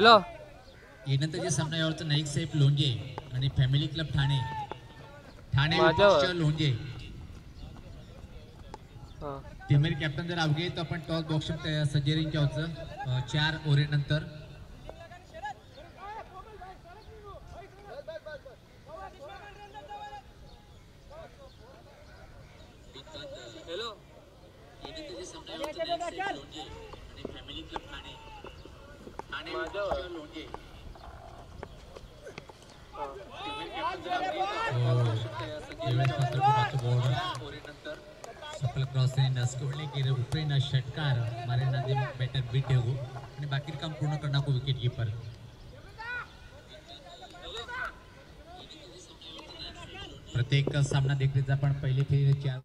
Hello यानंतर जे सामना यावरचं नाईक साहेब लोंढे आणि फॅमिली क्लब ठाणे ठाणे माझ्यावर. विपक्ष लोंढे हां टीमेर कॅप्टन जर अवघे तर आपण टॉस बॉक्स सज्जरींच्या होतं 4 ओव्हरीनंतर हॅलो यानंतर जे सामना यावरचं नाईक साहेब लोंढे आणि फॅमिली क्लब ठाणे ठाणे माझ्यावर. विपक्ष लोंढे हां टीमेर कॅप्टन जर अवघे तर आपण टॉस बॉक्स सज्जरींच्या होतं ओव्हरीनंतर सफल क्रॉसिंग सोडले की उपरेन षटकार मारे नदी बैटर बीट हो आणि बाकी काम पूर्ण करना को विकेट कीपर प्रत्येक सामना देखरेचा पण पहिले फेरी 4 7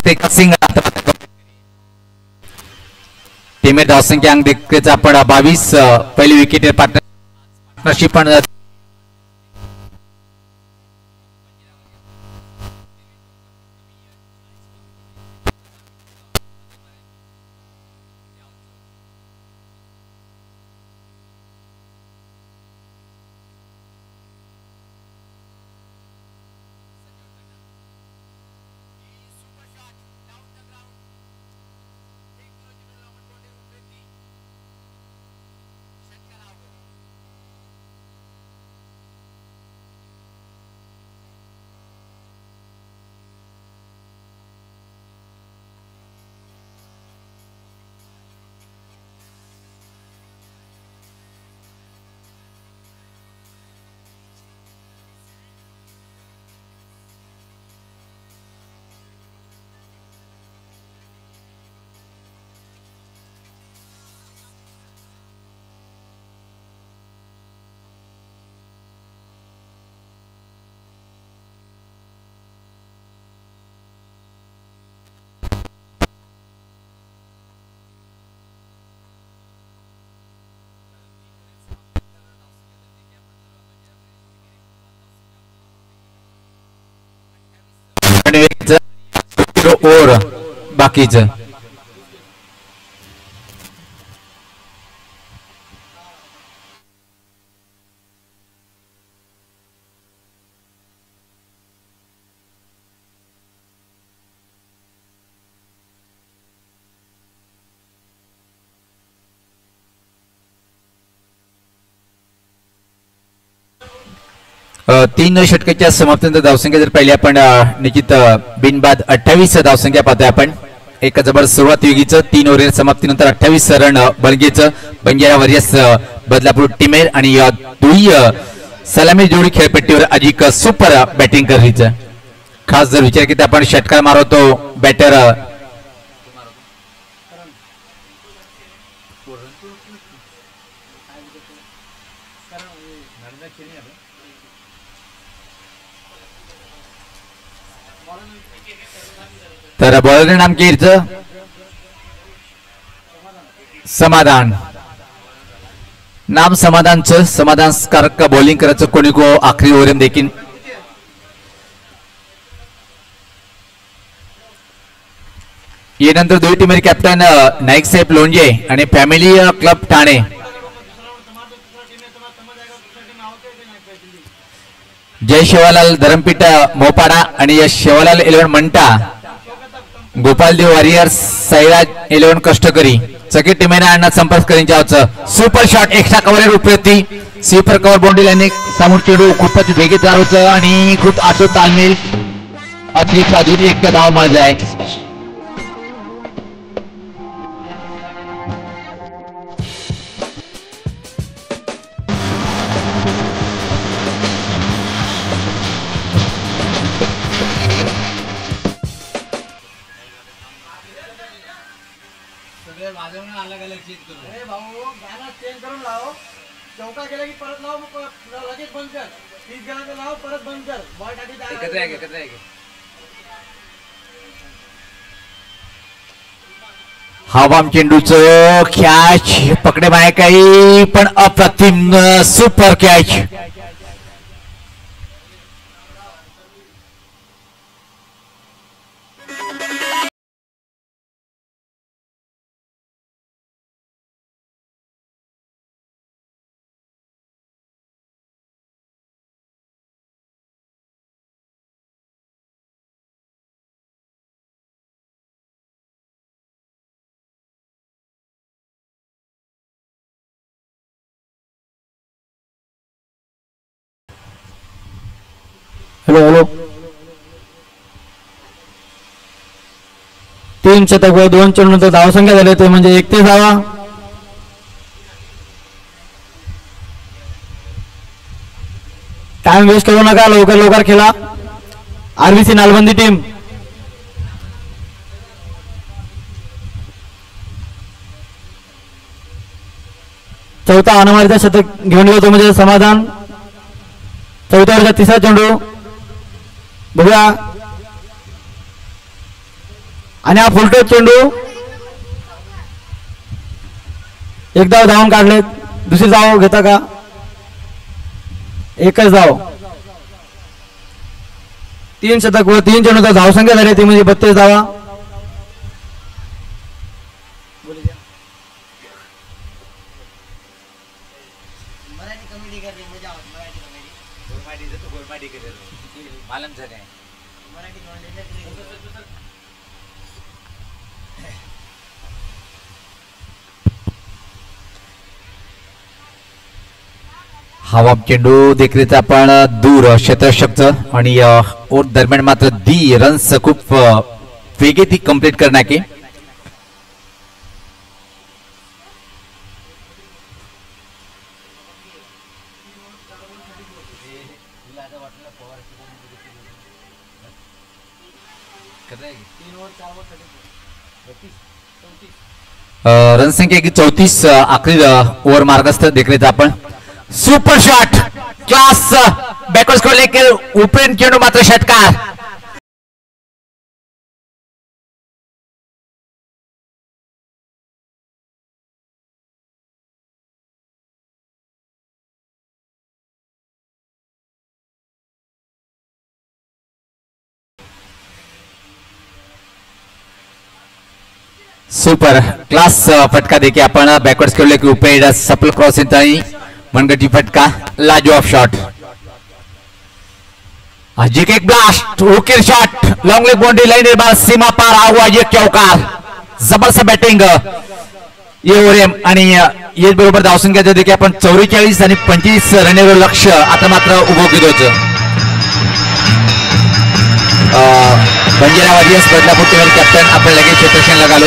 फक्त एक सिंग टीमेट धावसंख्या अंक देखील आपण 22 पहिली विकेट पार्टनरशिप पण ओर बाकीचं तीन षटकाच्या समाप्तीनंतर धावसंख्या जर पाहिली आपण निश्चित बिनबाद 28 धावसंख्या पाहतोय आपण एक जबर सुरुवात योगीचं 3 ओव्हर समाप्तीनंतर 28 रन बलगेचं बंजारा वॉरियर्स बदलापूर टीमेर आणि दुई सलामी जोडी खेळपट्टीवर अधिक सुपर बॅटिंग करीचं खास जर विचार केला आपण षटकार मारवतो बॅटर तर बॉलर नाम केरचं समाधान नाम समाधानचं समाधानकारक बॉलिंग करायचं कोणी को आखरी ओव्हर देखील यानंतर दोन्ही टीमेर कॅप्टन नाईक साहेब लोणजे आणि फॅमिली क्लब ठाणे जय शिवालाल धरमपीठ मोपाडा आणि शिवालाल 11 मंटा गोपालदेव वॉरियर्स सैराज 11 कष्टकरी सगळे टीमेने संपर्क करून सुपर शॉट एक्स्ट्रा कव्हर उपयोगी स्वीपर कव्हर बाउंड्री लाईन समोर चेडू खूपच वेगीत होतं आणि खूप आठवत तालमेल अतिरिक्त अजून एक धाव मजा आहे हवाम चेंडूचं कॅच पकडे माय काही पण अप्रतिम सुपर कॅच हॅलो हॅलो 3 शतक व 2 चेंडूनंतर धावसंख्या झाली ते म्हणजे 31 धावा टाइम वेस्ट करू नका लवकर लवकर खेळा आरबीसी नालबंदी टीम चौथा अनमारीचा शतक घेऊन गेलो तो म्हणजे समाधान चौथ्या ओव्हरचा तिसरा चेंडू बघूया आणि हा फुलटोच चेंडू एकदा धावून काढले. दुसरी धाव घेता का? एकच धाव. 3 शतक व 3 चेंडूचा धावसंख्या झाली ती म्हणजे 32 धावा. हवा चेंडू देखील आपण दूर क्षेत्ररक्षकचं आणि ओर दरम्यान मात्र दी रन्स खूप वेगे ती कंप्लीट करना की रन संख्या 34 आखरी ओव्हर मार्गस्थ देखील आपण super shot class backward score लेके उपरेन चेंडू मात्र षटकार. सुपर क्लास फटका देखील आपण बॅकवर्ड स्कोर लेके उपरेन सफल क्रॉसिंग मनगटी फटका लाजवाब शॉट. अजिक एक blast okay shot long leg boundary line निर्माण सीमा पार आवाज एक चौकार जबरदस्त बॅटिंग ये आणि ये बरोबर धावसंख्या देखील आपण 44 आणि 25 रनेवर लक्ष आता मात्र उभं केलं. बंजारा वारियर्स बदलापूर टीमवर कॅप्टन आपण लगेच क्षेत्ररक्षण लगालो.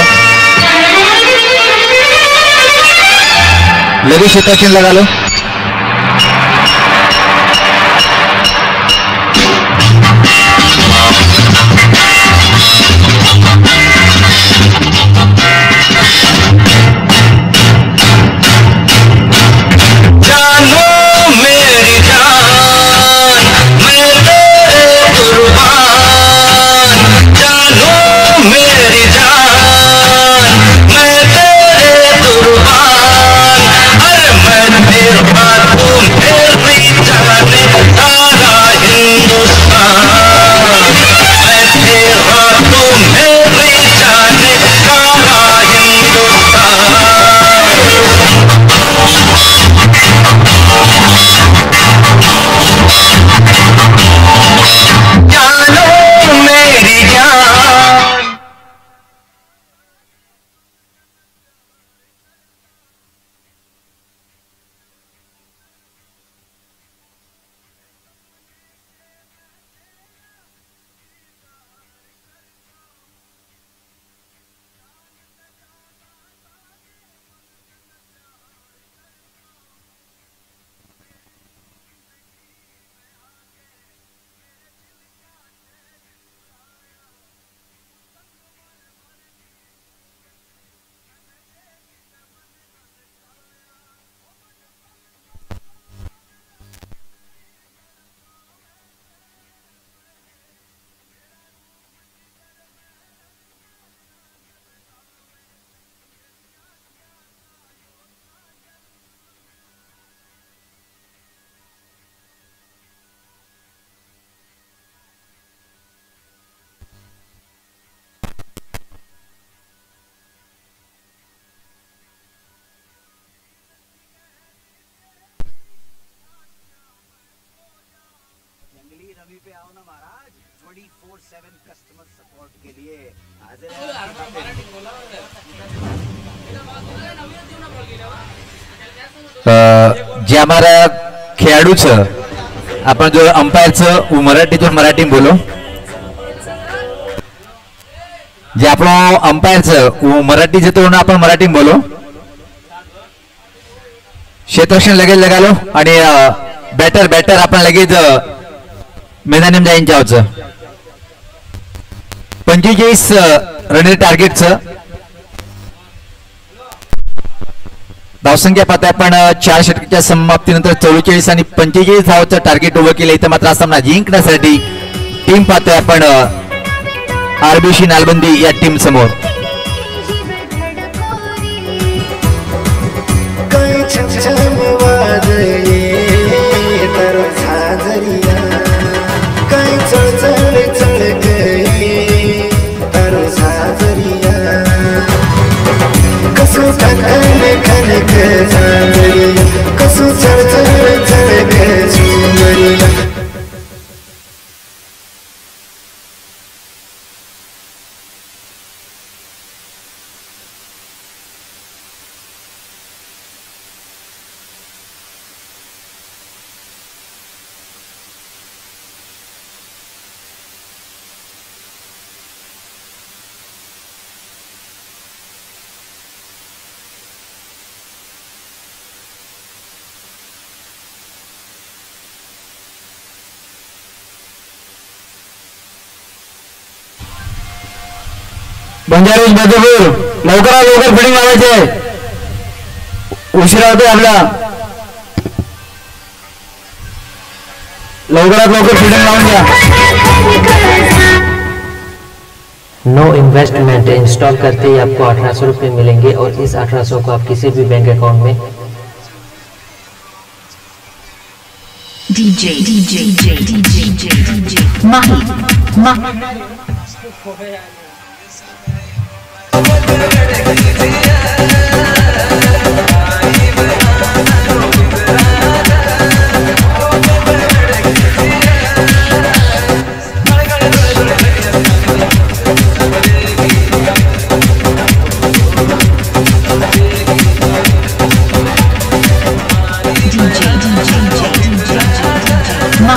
लगेच क्षेत्ररक्षण लगालो. पे आओ ना महाराज 24/7 कस्टमर सपोर्ट के लिए हाजिर है. जे हमारा खेळाडूचं आपण जो अंपायरचं मराठीतून मराठी बोलो जे आपण अंपायरचं मराठीचं तोंड आपण मराठी बोलो. क्षेत्ररक्षण लगेच लगालो आणि बॅटर आपण लगेच मैदानी जाईन जावचं. 45 रन टार्गेटचं धावसंख्या पाहता आपण 4 षटकाच्या समाप्तीनंतर 44 आणि 45 धावाचं टार्गेट उभं केलं. इथं मात्र सामना जिंकण्यासाठी टीम पाहतोय आपण आरबीसी नालबंदी या टीम समोर. बंजारेश बदपूर लवकरात लवकर फिटिंग लावायचे. उशिरा होते आपला. लवकरात लवकर फिटिंग लावून द्या. नो इन्वेस्टमेंट इंस्टॉल करते ही आपको 1800 रुपये मिलेंगे और इस 1800 को आप किसी भी बैंक अकाउंट में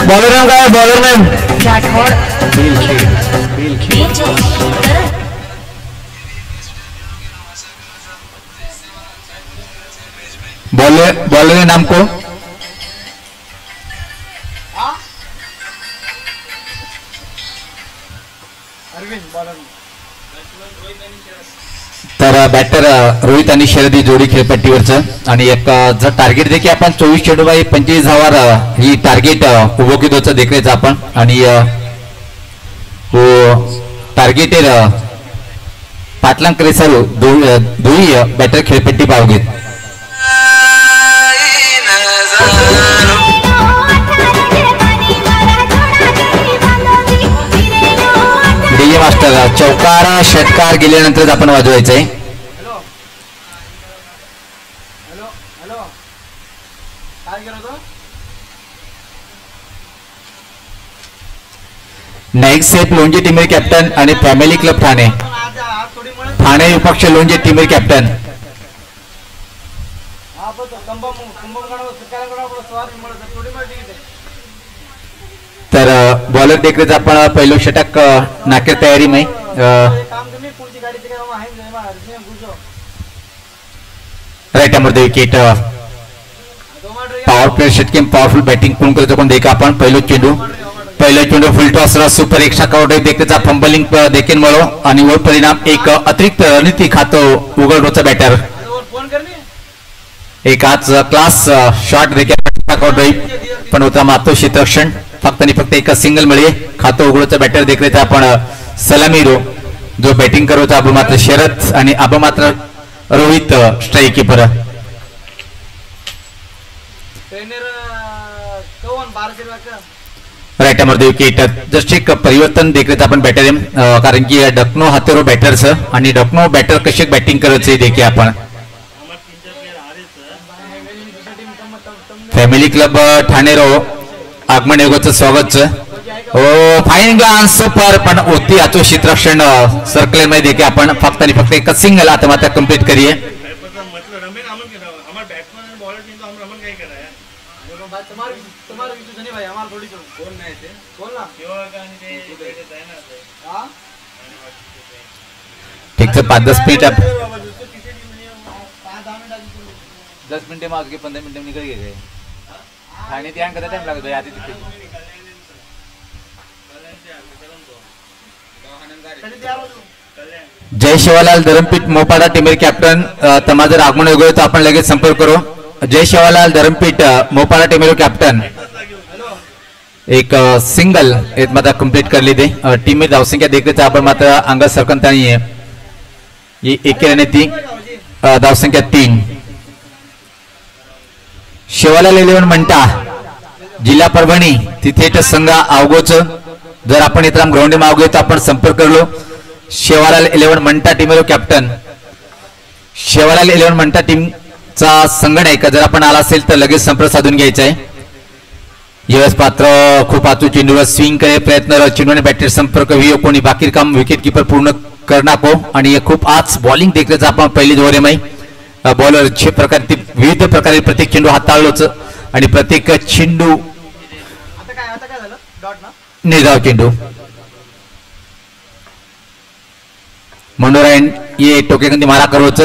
बॉलर नेम काय? बॉलर नेम बॉलर के नाम को तर बॅटर रोहित आणि शरदी जोडी खेळपट्टीवरचं आणि एक जर टार्गेट देखील आपण 24 चेंडू बाई 25,000 ही टार्गेट उभो केलं देखरेच आपण आणि टार्गेट पाटलांकडे सर्व दोही बॅटर खेळपट्टी पावगेत. डीजे मास्टर चौकार षटकार गेल्यानंतर आपण वाजवायचंय. नाईक सेफ लोणजे टीमेर कॅप्टन आणि फॅमिली क्लब ठाणे. ठाणे विपक्ष लोणजे टीमेर कॅप्टन. तर बॉलर देखरेच आपण पहिलं षटक नाके तयारी में राईट मध्ये विकेट. पॉवर प्लेयर षटके पॉवरफुल बॅटिंग पूर्ण करतो कोण देखा आपण पहिलो चेंडू फुल टॉस सुपर एक शाकाउट देखरेचा फंबलिंग देखील मिळो आणि वर परिणाम एक अतिरिक्त रणनीती खातो उघडरोचा बॅटर. एक आज क्लास शॉट देखील शाकाउट पण होता मातो क्षेत्ररक्षण फक्त आणि फक्त एक सिंगल मिळे खातो उघडोचा बॅटर देखरेचा आपण सलामीरो जो बॅटिंग करतो अब मात्र शरद आणि अब मात्र रोहित स्ट्राइक कीपर. राईट मध्ये विकेट. जस्ट एक परिवर्तन देखरेच आपण बॅटर कारण की डकनो हातेरो बॅटरच आणि डकनो बॅटर कशी बॅटिंग करायचं देखील आपण. फॅमिली क्लब ठाणेरो आगमन योगाचं स्वागत. हो फाईन गान सुपर पण होती आचो क्षेत्ररक्षण सर्कल मध्ये देखील आपण फक्त आणि फक्त एक सिंगल आता मात्र कंप्लीट करिए. ठीक है 5-10 मिनट अब 10 मिनट में आगे 15 मिनट में निकल गए खाने त्याग कितना टाइम लगता है आधी तिथे. जय शिवालाल धरमपीठ मोपाडा टीमेर कॅप्टन तमा जर आगमन होगो तो आपण लगेच संपर्क करो. जय शिवालाल धरमपीठ मोपाडा टीमेर कॅप्टन एक सिंगल एक मात्र कंप्लीट कर ली थी टीम में धावसंख्या देखते आपण मात्र अंगा सरकता नहीं है ये एक ती धावसंख्या 3 शिवालाल 11 मंटा जिल्हा परभणी तिथे संघ अवघोच जर आपण इतर ग्राउंड में अवघे तो आपण संपर्क करलो Shivlal 11 Mantha team captain Shivlal 11 Mantha team चा संघटक जर आपण आला असेल तर लगेच संपर्क साधून घ्यायचा आहे यश पात्र खूप आतू चेंडूवर स्विंग करे प्रयत्न चेंडूने बॅटर संपर्क व्हिओ कोणी बाकी काम विकेट कीपर पूर्ण करणार आणि खूप आज बॉलिंग देखरेच आपण पहिली ओव्हर मध्ये बॉलर जे प्रकारे विविध प्रकारे प्रत्येक चेंडू हाताळलोच आणि प्रत्येक चेंडू निर्धाव चेंडू मनोरायण ये टोकेकंदी मारा करोच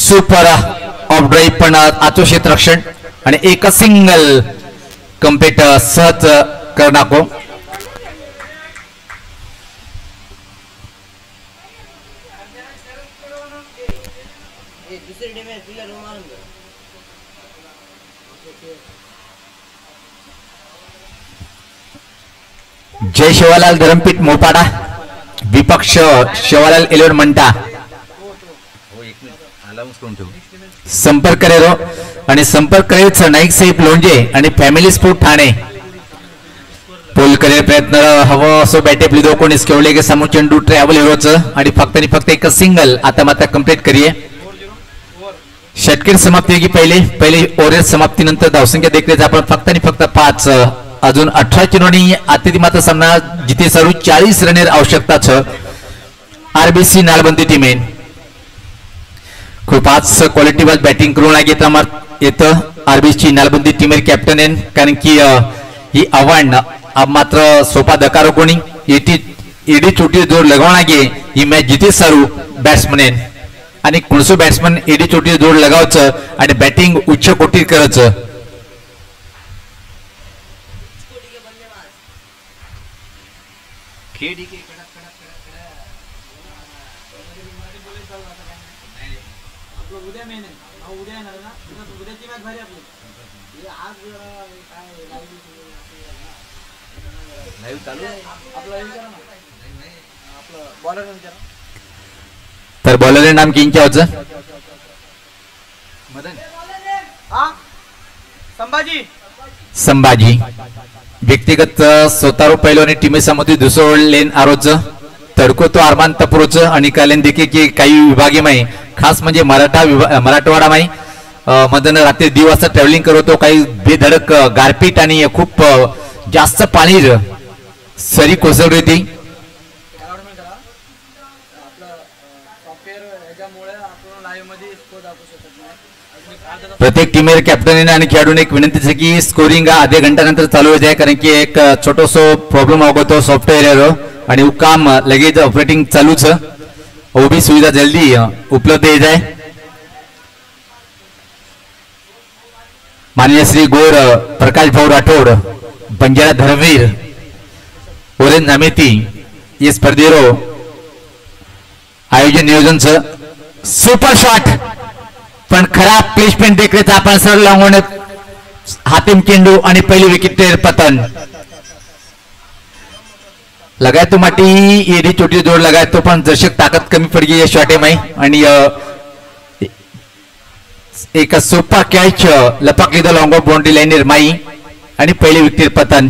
सुपर ऑफ ड्राइव पण आचो क्षेत्र रक्षण आणि एक सिंगल कंप्लीट सहज करणार जय शिवालाल धरमपीठ मोपाडा विपक्ष शिवालाल 11 मंटा संपर्क करेरो आणि संपर्क करेच नाईक साहेब लोंजे आणि फॅमिली स्पोर्ट ठाणे पोल करे प्रयत्न हवं असो बॅटेप लिदो कोणी केवळे के समोर चेंडू ट्रॅव्हल हिरोच आणि फक्त एक सिंगल आता मात्र कंप्लीट करिये षटकर समाप्ती की पहिले ओव्हर समाप्तीनंतर धावसंख्या देखरेच आपण फक्त 5 अजून 18 चेंडूंनी आती मात्र सामना जिथे सरू 40 रनेर आवश्यकता छ आरबीसी नालबंदी टीमेन खूप आज क्वालिटी वाइज बॅटिंग करून येतं आरबीसी नालबंदी टीमेर कॅप्टन आहे कारण की ही आव्हान मात्र सोपा दकारो कोणी एडी चोटी जोर लगावना गे ही मॅच जिथे सरू बॅट्समन आणि कोणसो बॅट्समन एडी चोटी जोर लगावचं आणि बॅटिंग उच्च कोटी करायचं तर बॉलर नाम किंच्या होतं संभाजी व्यक्तिगत स्वतः पहिलो आणि टीमे समोर दुसरो लेन आरोच तडको तो अरमान तपरोच आणि कालेन देखील की काही विभागी माही खास म्हणजे मराठवाडा माही मधन रात्री 2 वाजता ट्रॅव्हलिंग करतो काही बेधडक गारपीट आणि खूप जास्त पाणी सरी कोसळली होती प्रत्येक टीमेर कॅप्टन आणि खेळाडूने एक विनंती आहे की स्कोरिंग आधे घंटा नंतर चालू हो जाए कारण की एक छोटोसो प्रॉब्लेम होतो सॉफ्टवेअर आणि वो काम लगेच ऑपरेटिंग चालूच वो भी सुविधा जल्दी उपलब्ध हो जाए माननीय श्री गोर प्रकाश भाऊ राठोड बंजारा धर्मवीर ओरेंज नामेती ये स्पर्धेरो आयोजन नियोजन सुपर शॉट पण खराब प्लेसमेंट देखरेच आपण सरळ लावून हातीम चेंडू आणि पहिली विकेट पतन लगाय तो माटी एडी चोटी जोड लगाय तो पण दर्शक ताकद कमी पड गई शॉटे माई आणि एक सोपा कॅच लपकली the long off boundary line माई आणि पहिली विकेट पतन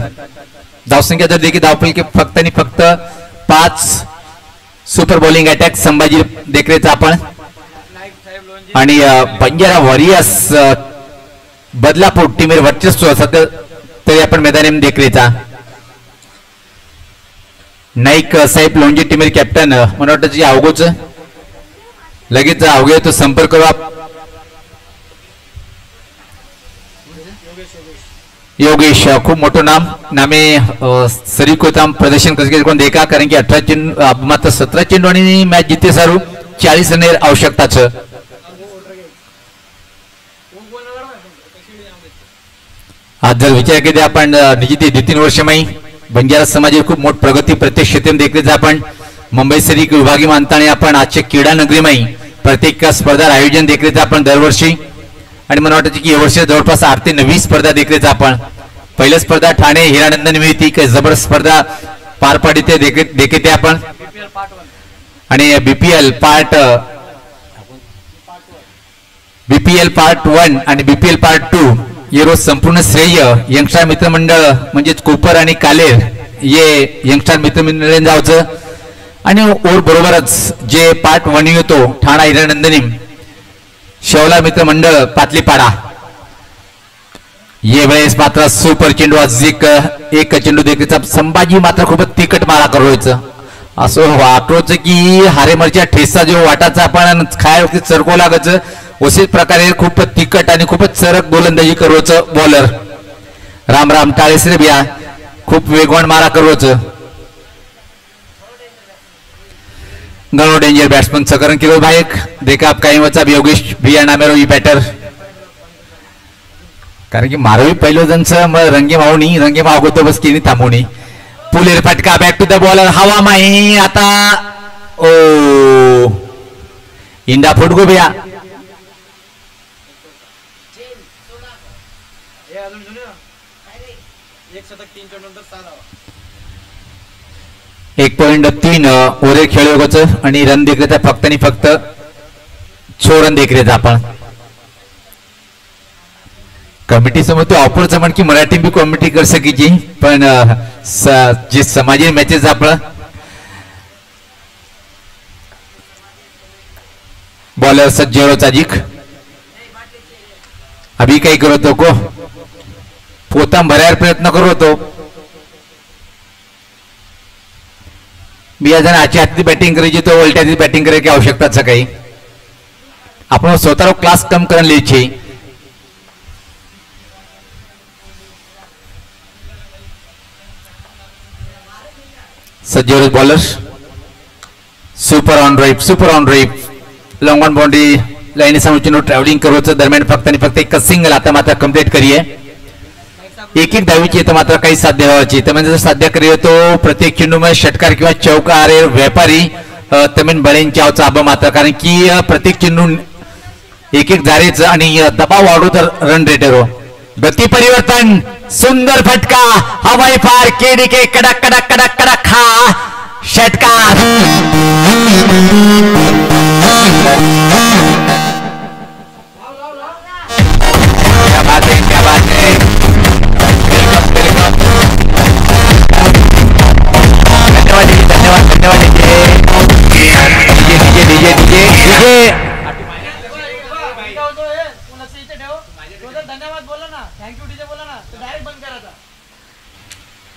धावसंख्या जर देखील धावपल की फक्त 5 सुपर बॉलिंग अटॅक संभाजी देखरेच आपण आणि बंजारा वॉरियर्स बदलापूर टीमेर वर्चस्व सध्या तरी आपण मैदानी देखरेचा नाईक साहेब लोंजी टीमेर कॅप्टन मला वाटतं जी अवघोच लगेच अवघे तो संपर्क करू योगेश खूप मोठं नामे सरीकोताम प्रदर्शन करून देखा कारण की 18 चेंडू मात्र 17 चेंडू आणि मॅच जिथे सारू 40 रनेर आवश्यकताच आज जर विचार केला आपण निश्चित 2-3 वर्ष माही बंजारा समाज खूप मोठ प्रगती प्रत्येक क्षेत्र देखील आपण मुंबई सरी विभागी मानताना आपण आजच्या क्रीडा नगरी माही प्रत्येक स्पर्धा आयोजन देखील आपण दरवर्षी आणि मला वाटतं की या वर्षी जवळपास 8 ते 9 स्पर्धा देखील आपण पहिली स्पर्धा ठाणे हिरानंदन मिळती काही जबरदस्त स्पर्धा पार पाडी ते देखील आपण आणि बीपीएल पार्ट 1 आणि बीपीएल पार्ट 2 ये रोज संपूर्ण श्रेय यंगस्टार मित्रमंडळ म्हणजेच कोपर आणि कालेर ये यंगस्टार मित्रमंडळ जावचं आणि और बरोबरच जे पार्ट 1 येतो ठाणा हिरानंदनी शेवला मित्रमंडळ पातलीपाडा ये वेळेस मात्र सुपर चेंडू एक चेंडू देखील संभाजी मात्र खूपच तिखट मारा करायचं असं वाटोच की हारेमरच्या ठेसा जो वाटाचा आपण खायवरती चरको लागायचं असेच प्रकारे खूप तिखट आणि खूपच चरक गोलंदाजी करवचं बॉलर राम राम टाळेसरे बिया खूप वेगवान मारा करवचं गणो डेंजर बैट्समैन सकरण किलो भाईक देखा आप काही वचा योगेश भिया नामेरो ही बैटर कारण की मारोही पहिलो जणचं रंगे माव होतो बस केनी थांबवणी पुलेर फटका बॅक टू द बॉलर हवा माही आता ओ इंडा फुटगो बिया एक 1.3 ओव्हर खेळू आणि रन देखील फक्त आणि फक्त 6 रन देखील आपण कमिटी समोर तो ऑफरच म्हण की मराठी बी कमिटी कर सकीची पण जे समाजी मॅचेस आपण बॉलर सज्जेरो चाजिक अभी काही करतो को पोता भरायला प्रयत्न करतो बिया जण आजची हाती बॅटिंग करायची तो उलट्याची बॅटिंग करायची आवश्यकताच काही आपण स्वतः क्लास कम करून लिहायची सज्जेरो bowler super on drive long on boundary line समोर ट्रॅव्हलिंग करवचं दरम्यान फक्त आणि फक्त एक सिंगल आता मात्र कंप्लीट करीये एक धावीची येतं मात्र काही साध्य व्हायची तर म्हणजे साध्य करी तो प्रत्येक चेंडूमध्ये षटकार किंवा चौकार व्यापारी तमिन बळेंच्या आवचा आबा मात्र कारण की प्रत्येक चेंडू एक जारेच आणि दबाव वाढू तर रन रेटर गती परिवर्तन सुंदर फटका हवाई फार केडीके कडक कडक कडक कडक खा षटकार क्या बात है धन्यवाद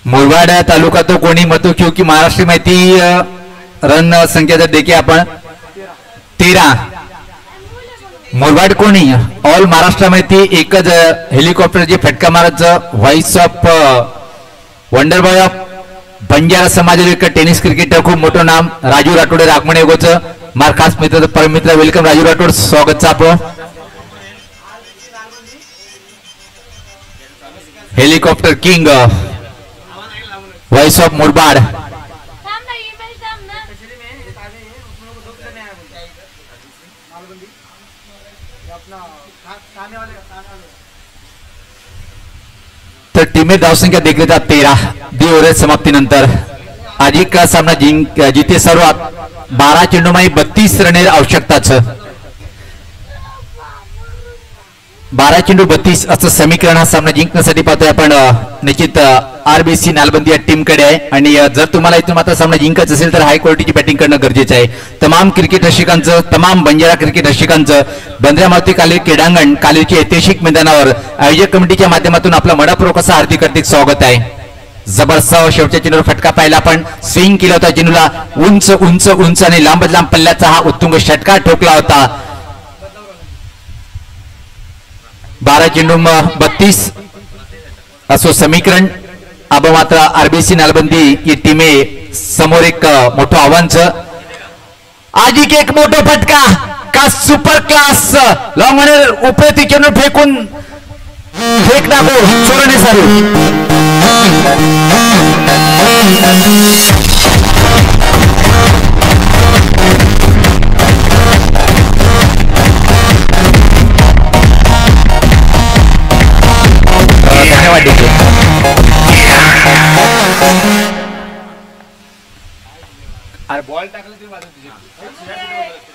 मुरबाड तालुका तो कोणी मतो क्योंकि महाराष्ट्र माहिती रन संख्या देखील आपण 13 मुरबाड कोणी ऑल महाराष्ट्र माहिती एकच हेलिकॉप्टर जे फटका मारायचं voice of wonder boy of Banjara समाजातील एक टेनिस क्रिकेटर खूप मोठं नाम राजू राठोड रागमणे योगोचं मार खास मित्र परमित्र वेलकम राजू राठोड स्वागत आपण helicopter king voice of Murbad तर टीमेत धावसंख्या देखील 13 ओव्हर समाप्तीनंतर आजी का सामना जिथे सर्वात 12 चेंडूमध्ये 32 रन आवश्यकताच 12 चेंडू 32 असं समीकरण हा सामना जिंकण्यासाठी पाहतोय आपण निश्चित आरबीसी नालबंदी या टीम कडे आहे आणि जर तुम्हाला इथून मात्र सामना जिंकायचा असेल तर हाय क्वालिटीची बॅटिंग करणं गरजेचं आहे तमाम क्रिकेट रसिकांचं तमाम बंजारा क्रिकेट रसिकांचं बंद्रा मारुती कालेर क्रीडांगण कालेरच्या ऐतिहासिक मैदानावर आयोजक कमिटीच्या माध्यमातून आपलं मनपूर्वक असं हार्दिक स्वागत आहे जबरदस्त शेवटच्या चेंडूवर फटका पाहिला आपण स्विंग केला होता चेंडूला उंच उंच उंच आणि लांब पल्ल्याचा हा उत्तुंग षटकार ठोकला होता 12 चेंडू 32 असो समीकरण अब मात्र आरबीसी नालबंदी ही टीमे समोर एक मोठं आव्हानचं आज एक मोठा फटका का सुपर क्लास लॉंग ऑन उपरती चेंडू फेकून फेक दाखव सोडणे सारू धन्यवाद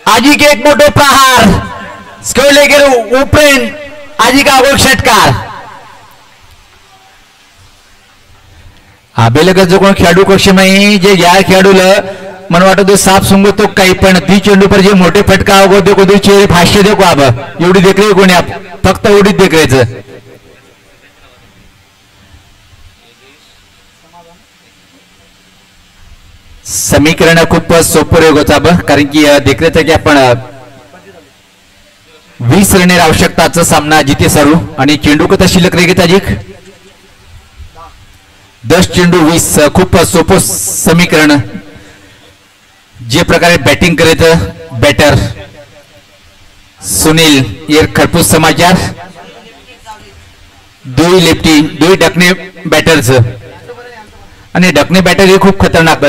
आजी के एक मोठो प्रहार स्कोरले गेलो उपरेन आजी का अगोल षटकार आबेलग जो कोण खेळाडू कक्षेमध्ये जे या खेळाडूला मन वाटत साफ सुंगो तो काही पण ती चेंडू पर जे मोठे फटका होगो देखो तो चेहरे फाशे देखो आब एवढी देखरे कोणी फक्त एवढीच देखरेच समीकरण खूप सोपं होत कारण की देखरेच की आपण 20 रनेर आवश्यकताचा सामना जिथे सरू आणि चेंडू कथा शिल्लक रेगेत अजिक 10 चेंडू 20 खूप सोपं समीकरण जे प्रकारे बॅटिंग करीत बॅटर सुनील येर खरपूस समाचार दुई लेफ्टी दुई डकणे बॅटर्स आणि डकणे बॅटर हे खूप खतरनाक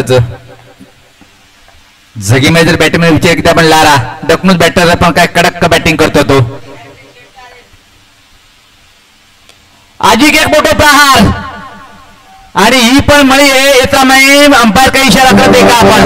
जगीमध्ये जर बॅटिंग विचार की आपण लारा डकणूच बॅटर पण काय कडक बॅटिंग करतो तो आजी एक मोठो प्रहार आणि ही पण मळी आहे याचा अंपायर काही इशारा करते का आपण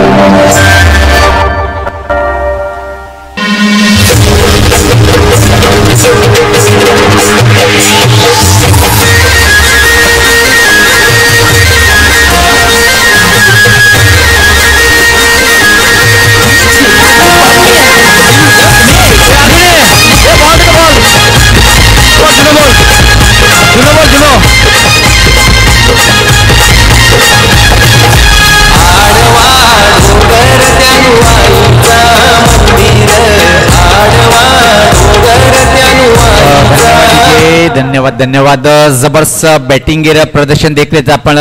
धन्यवाद धन्यवाद जबरदस्त बॅटिंग प्रदर्शन देखरेच आपण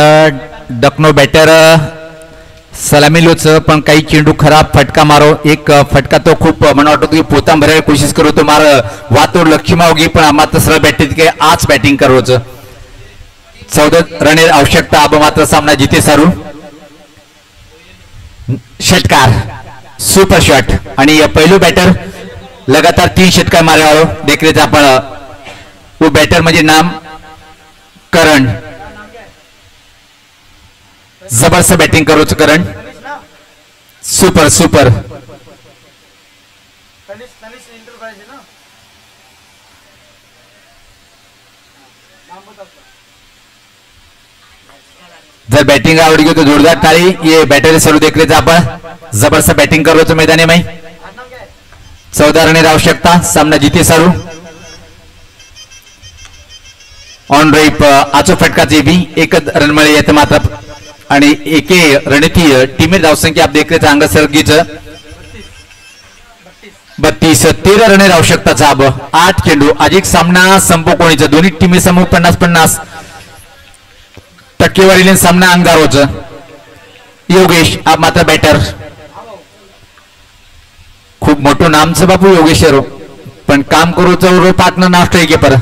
डकनो बॅटर सलामी लोच पण काही चेंडू खराब फटका मारो एक फटका तो खूप मला वाटतो की पोता भरायला कोशिश करू तो मार वातो लक्ष्मा होगी पण मात्र सरळ बॅटिंग के आज बॅटिंग करोच 14 रनेर आवश्यकता अब मात्र सामना जिथे सारू षटकार सुपर शॉट आणि पहिलो बॅटर लगातार 3 षटकार मारवाळो देखरेच आपण वो बैटर म्हणजे नाम करण जबरदस्त बॅटिंग करोच करण सुपर सुपर जर बॅटिंग आवडी गयो तो जोरदार टाळी ये बॅटर सुरू देखरेच आपण जबरदस्त बॅटिंग करोच मैदानी में 14 रनेर आवश्यकता सामना जिथे सारू ऑन राईप आचो फटकाचे भी एक रन मिळे येते मात्र आणि एके रणनीती टीमेर धावसंख्या आप देख रहे अंग सरगीच 32 13 रनेर आवश्यकता अब 8 चेंडू अधिक सामना संपो कोणीचा दोन्ही टीमे समूह 50-50 टक्केवारीने सामना अंगारोच योगेश आप मात्र बॅटर खूप मोठं नामचं बापू योगेश्वर पण काम करूच पार्टनर नाश्तो एके पर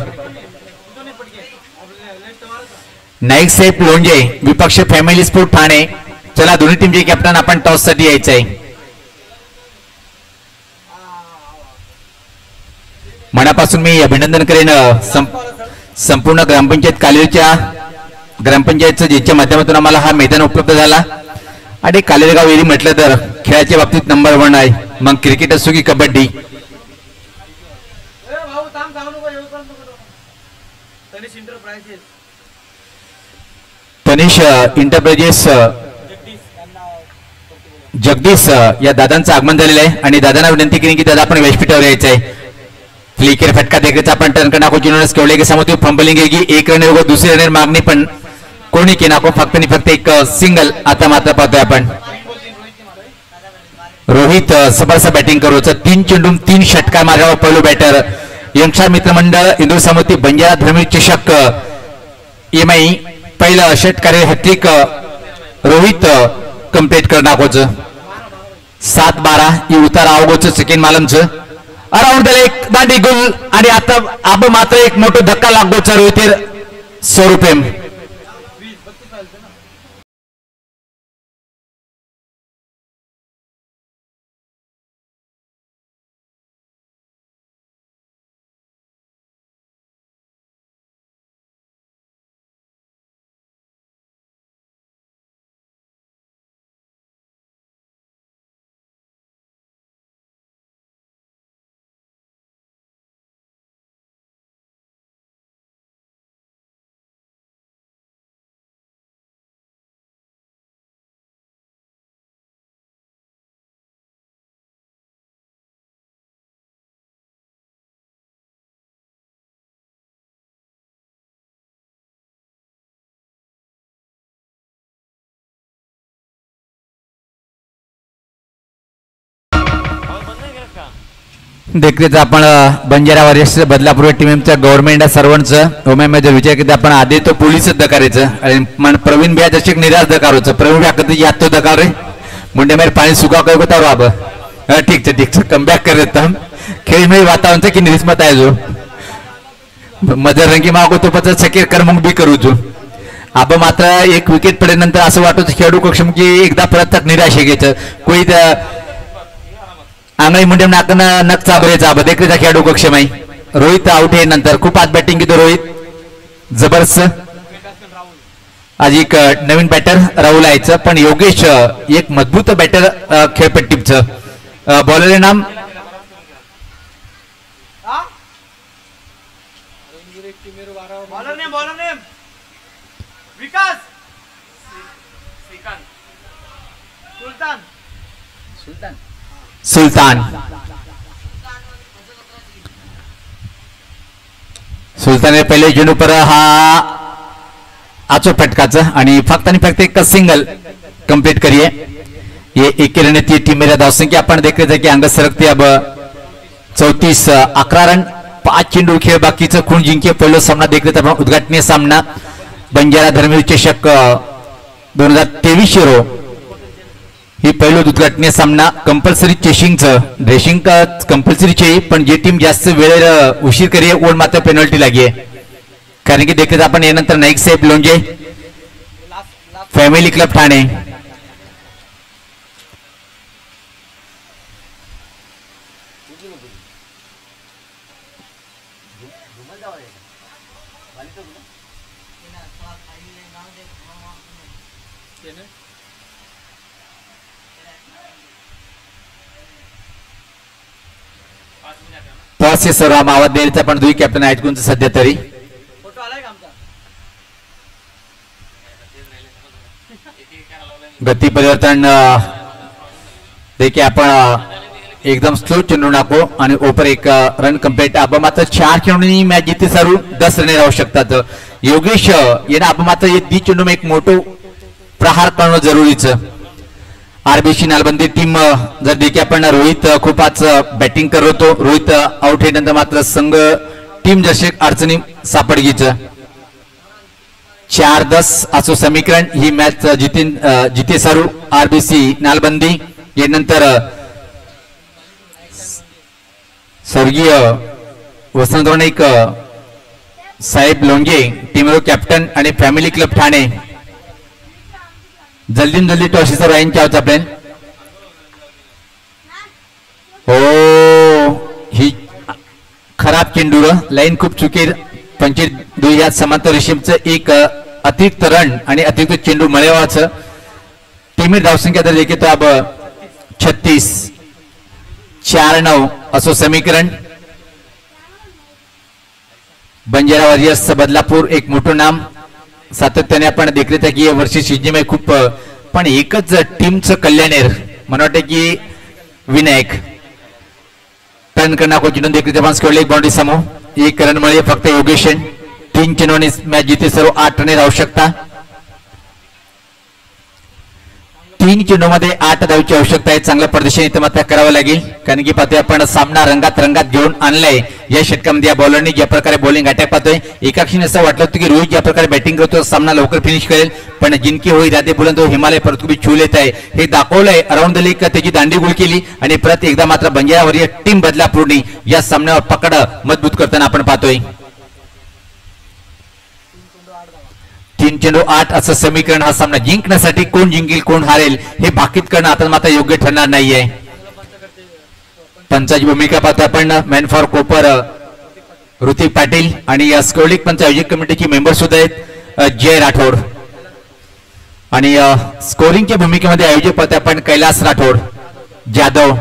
नाईक साहेब लोंजे विपक्ष फॅमिली स्पोर्ट ठाणे चला दोन्ही टीमचे कॅप्टन आपण टॉस साठी यायचं आहे मनापासून मी अभिनंदन करेन संपूर्ण ग्रामपंचायत कालेरच्या ग्रामपंचायतच्या ज्याच्या माध्यमातून आम्हाला हा मैदान उपलब्ध झाला आणि कालेरगाव एरी म्हटलं तर खेळाच्या बाबतीत नंबर 1 आहे मग क्रिकेट असो की कबड्डी तनिष इंटरप्राइजेस जगदीश या दादांचं आगमन झालेलं आहे आणि दादांना विनंती केली की दादा आपण व्यासपीठावर यायचं आहे फ्लिकर फटका देखरेचा आपण टर्न करना को जिन्होंने केवळे के समोर फंबलिंग की एक रन होगा दुसरे रनेर मागणी पण कोणी केना को फक्त आणि फक्त एक सिंगल आता मात्र पाहतोय आपण रोहित सबरसा बॅटिंग करूच 3 चेंडून 3 षटकार मारावा पहिलो बॅटर यंगस्टर मित्रमंडळ इंदूर सामोती बंजारा धर्मी चषक एमआई पहिलं षटकार हॅट्रिक रोहित कंप्लीट करनाकोच 7-12 ही उतार आवगोच सेकंड मालमचं अराउंड एक दांडी गुल आणि आता अब मात्र एक मोठा धक्का लागोचा रोहित 100 रुपये देखील आपण बंजारा वॉरियर्स बदलापूर टीमच्या गव्हर्नमेंट सर्वांचं उमेदवार विचार किती आपण आधी तो पोलीस दकारायचं आणि मन प्रवीण बिया दर्शक निराश दकारायचं प्रवीण बिया कधी याद तो दकार रे मुंडे मेरे पाणी सुका काय होता बाब ठीक છે कमबॅक करत हम खेळ में वातावरण की निस्मत आहे जो मदर रंगी मागो तो पच सकेर कर्म बी करू जो अब मात्र एक विकेट पडेनंतर असं वाटत खेळाडू कक्षम की एकदा परत तक निराश घ्यायचं कोई आंगळी मुंडे नाकन नक चाबरेचा देखरेचा खेळाडू कक्षम आहे रोहित आउट आहे नंतर खूप आज बॅटिंग केली रोहित जबरदस्त आज एक नवीन बॅटर राहुल यायचं पण योगेश एक मजबूत बॅटर खेळपट्टीचं बॉलर नाम बॉलर नेम विकास सुलतान सुलतान पहिले चेंडू पर हा आचो फटकाचं आणि फक्त एक सिंगल कंप्लीट करिए ये एक रणनीति टीम मेरा धावसंख्या आपण देख रहे थे कि अंग सरकते अब 34 11 रन 5 चेंडू खेळ बाकीचं खूण जिंके पहिला सामना देख रहे थे आपण उद्घाटनीय सामना बंजारा धर्मवीर चषक 2023 रो ही पहिलो उद्घाटनीय सामना कंपल्सरी चेसिंगचं ड्रेसिंग कंपल्सरी चे पण जे टीम जास्त वेळेवर उशीर करिए ओढ मात्र पेनल्टी लागी आहे कारण की देखील आपण यानंतर नाईक साहेब लोंजे फॅमिली क्लब ठाणे तसे सर्व आवाज द्यायचा पण दुई कॅप्टन आहेत कोणतं सध्या तरी गती परिवर्तन देखिए आपण एकदम स्लो चेंडू नाको आणि ओपर एक रन कंप्लीट अब मात्र 4 चेंडूंनी मॅच जिते सारू 10 रन राहू शकतात योगेश येना अब मात्र ये 2 चेंडू में एक मोठो प्रहार करणं जरुरीचं आरबीसी नालबंदी टीम जर देखील आपण रोहित खूप आज बॅटिंग करत होतो रोहित आउट नंतर मात्र संघ टीम जसे अडचणी सापडगीचं 4-10 असो समीकरण ही मॅच जिते सारू आरबीसी नालबंदी यानंतर स्वर्गीय वसंतराव नाईक साहेब लोंगे टीम कॅप्टन आणि फॅमिली क्लब ठाणे जल्दी टॉस सर यांच्या आपल्यान हो ही खराब चेंडू लाईन खूप चुकीर 25 या समांतर रेषेचं एक अतिरिक्त रन आणि अतिरिक्त चेंडू मिळवायचं टीमेट धावसंख्या तर देखील अब 36 4-9 असो समीकरण बंजारा वॉरियर्स बदलापूर एक मोठं नाम सातत्याने आपण देखील की या वर्षी सीजन मध्ये खूप पण एकच टीमचं कल्याणेर मला वाटतं की विनायक टर्न करना को जिन्होंने देखील आपण स्कोरले एक बाउंड्री समोर एक रन मिळे फक्त योगेश 3 चेंडूंनी मॅच जिते सर्व 8 रन आवश्यकता 3 चेंडूमध्ये 8 धावची आवश्यकता आहे चांगलं प्रदर्शन इथं मात्र करावं लागेल कारण की पाहतोय आपण सामना रंगात घेऊन आणलाय या षटकामध्ये या बॉलरनी ज्या प्रकारे बॉलिंग अटॅक पाहतोय एका क्षणी असं वाटलं होतं की रोहित ज्या प्रकारे बॅटिंग करतो सामना लवकर फिनिश करेल पण जिंकी होई राधे बुलंद हो हिमालय परत खूप छू लेत आहे हे दाखवलंय अराउंड द लेग त्याची दांडी गुल केली आणि परत एकदा मात्र बंजारावर या टीम बदलापूरनी या सामन्यावर पकड मजबूत करताना आपण पाहतोय 3 चेंडू 8 असं समीकरण हा सामना जिंकण्यासाठी कोण जिंकेल कोण हारेल हे भाकीत करणं आता मात्र योग्य ठरणार नाहीये पंचाची भूमिका पाहतो आपण मॅन फॉर कोपर ऋतिक पाटील आणि या स्कोरलिक पंच आयोजक कमिटीचे मेंबर सुद्धा आहेत जय राठोड आणि स्कोरिंगच्या भूमिकेमध्ये आयोजक पाहतो आपण कैलास राठोड जाधव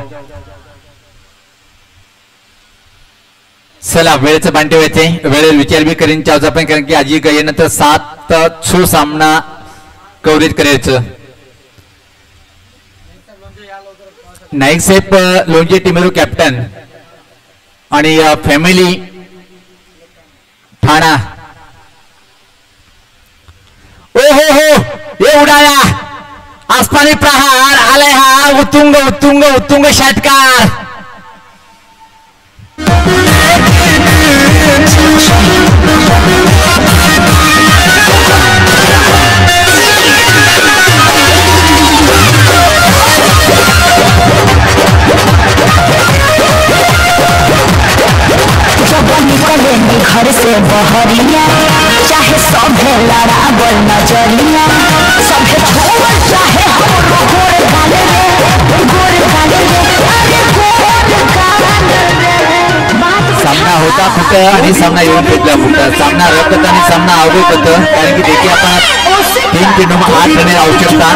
चला वेळेचं बांधे व्हायचे वेळेवर विचार बी करीन चावज आपण कारण की आजी गेल्यानंतर 7 सामना कव्हरेज करायचं नाईक साहेब लोंजे टीमेरू कॅप्टन आणि फॅमिली ठाणा ओ हो ये उडाला आसमानी प्रहार आलाय हा उत्तुंग षटकार आणि सामना येऊन भेटला होता. सामना रद्द आणि सामना अवघड होतं कारण की देखील आपण 3 चेंडूंवर 8 रन आवश्यकता.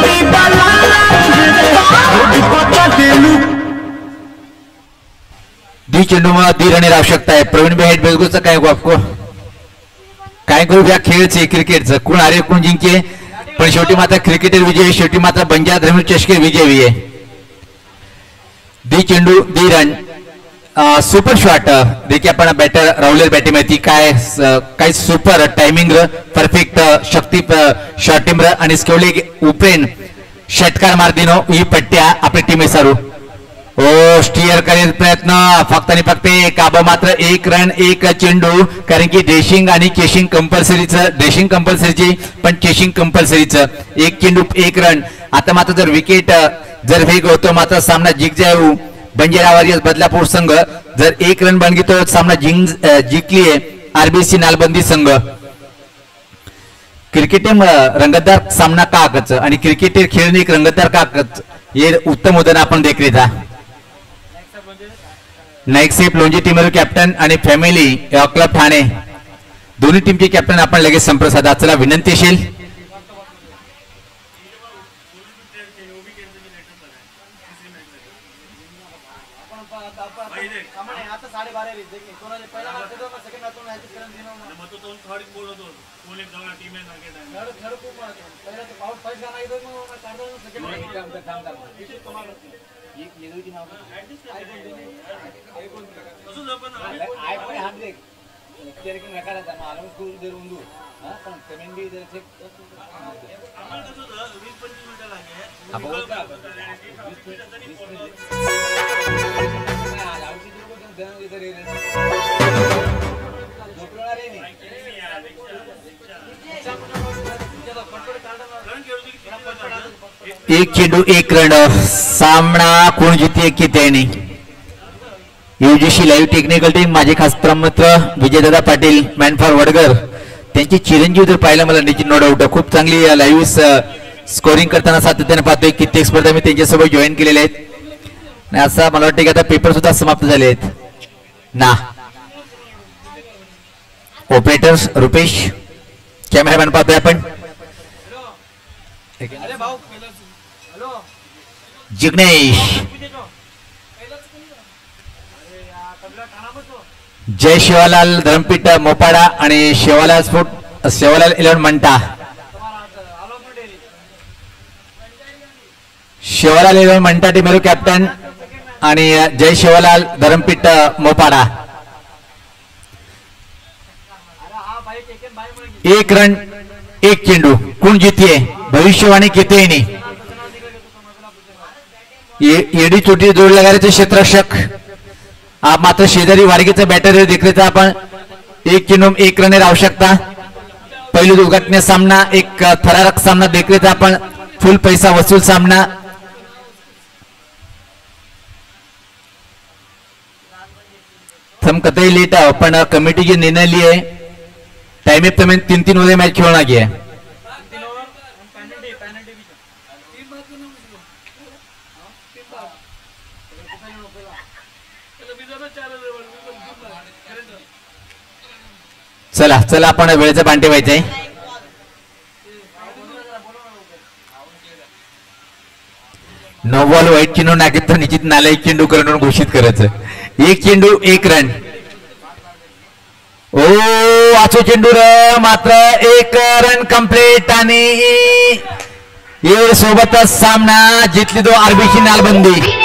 दी चेंडूंवर 2 रन आवश्यकता आहे. प्रवीण भाई बेलगोचं काय आपको काय करू या खेळचे क्रिकेटचं कोण हारे कोण जिंके पण शेवटी मात्र क्रिकेटर विजय शेवटी मात्र बंजारा धर्मवीर चषके विजय आहे. दी चेंडू 2 रन सुपर शॉट देखील आपण बैटर राहुल बॅटिंग ती काय सुपर टायमिंग परफेक्ट शक्ती शॉट टीम आणि स्केवले उपेन षटकार मार्दिनो ही पट्ट्या आपली टीम सारू. ओ स्टियर करेल प्रयत्न फक्त आणि फक्त काबा मात्र 1 रन 1 चेंडू कारण की ड्रेसिंग आणि चेसिंग कंपल्सरीचं ड्रेसिंग कंपल्सरीची पण चेसिंग कंपल्सरीचं 1 चेंडू 1 रन. आता मात्र जर विकेट जर वेग होतो मात्र सामना जिंकजाऊ बंजारा वॉरियर्स बदलापूर संघ जर 1 रन बन गई तो सामना जिंकलीये आरबीसी नालबंदी संघ. क्रिकेट रंगतदार सामना काकच आणि क्रिकेट खेळणे एक रंगतदार काकच हे उत्तम उदाहरण आपण देखील था. नाईक सेफ लोंजी टीमवर कॅप्टन आणि फॅमिली क्लब ठाणे दोन्ही टीमचे कॅप्टन आपण लगेच संपर्क साधा. चला विनंती असेल एक चेंडू 1 रन सामना कोण जिते किती नाही. यूजीसी लाईव्ह टेक्निकल टीम माझे खास मित्र विजयदादा पाटील मॅन फॉर वडगर त्यांची चिरंजीव जर पाहिलं मला निश्चित नो डाऊट खूप चांगली लाईव्ह स्कोरिंग करताना सातत्याने पाहतोय. कित्येक स्पर्धा मी त्यांच्यासोबत जॉईन केलेल्या आहेत आणि असं मला वाटतं की आता पेपर सुद्धा समाप्त झाले आहेत ना. ऑपरेटर्स रुपेश कॅमेरामॅन पाहतोय आपण जिग्नेश जय शिवालाल धरमपीठ मोपाडा आणि शेवालाल 11 मंटा शिवालाल 11 मंटा टीमेरो कॅप्टन आणि जय शिवालाल धरमपीठ मोपाडा. 1 रन 1 चेंडू कोण जितिये भविष्यवाणी किती नाही. एडी चोटी जोड लगायचे क्षेत्ररक्षक मात्र शेजारी वारगीचं बॅटर देखरेचा आपण 1 चेंडू 1 रन आवश्यकता. पहिली उद्घाटनीय सामना एक थरारक सामना देखरेचा आपण फुल पैसा वसूल सामना. थम कतई लेट पण कमिटी जी निर्णय लिए टाइम पे 3 ओवर मैच खेलना गया. चला चला आपण वेळेचं पान ठेवायचंय. नो बॉल वाईट चेंडू नागेत तर निश्चित नालायक चेंडू करून घोषित करायचं. 1 चेंडू 1 रन. ओ वाचू चेंडू मात्र 1 रन कंप्लीट आणि सोबतच सामना जिंकली तो आरबीसी नालबंदी.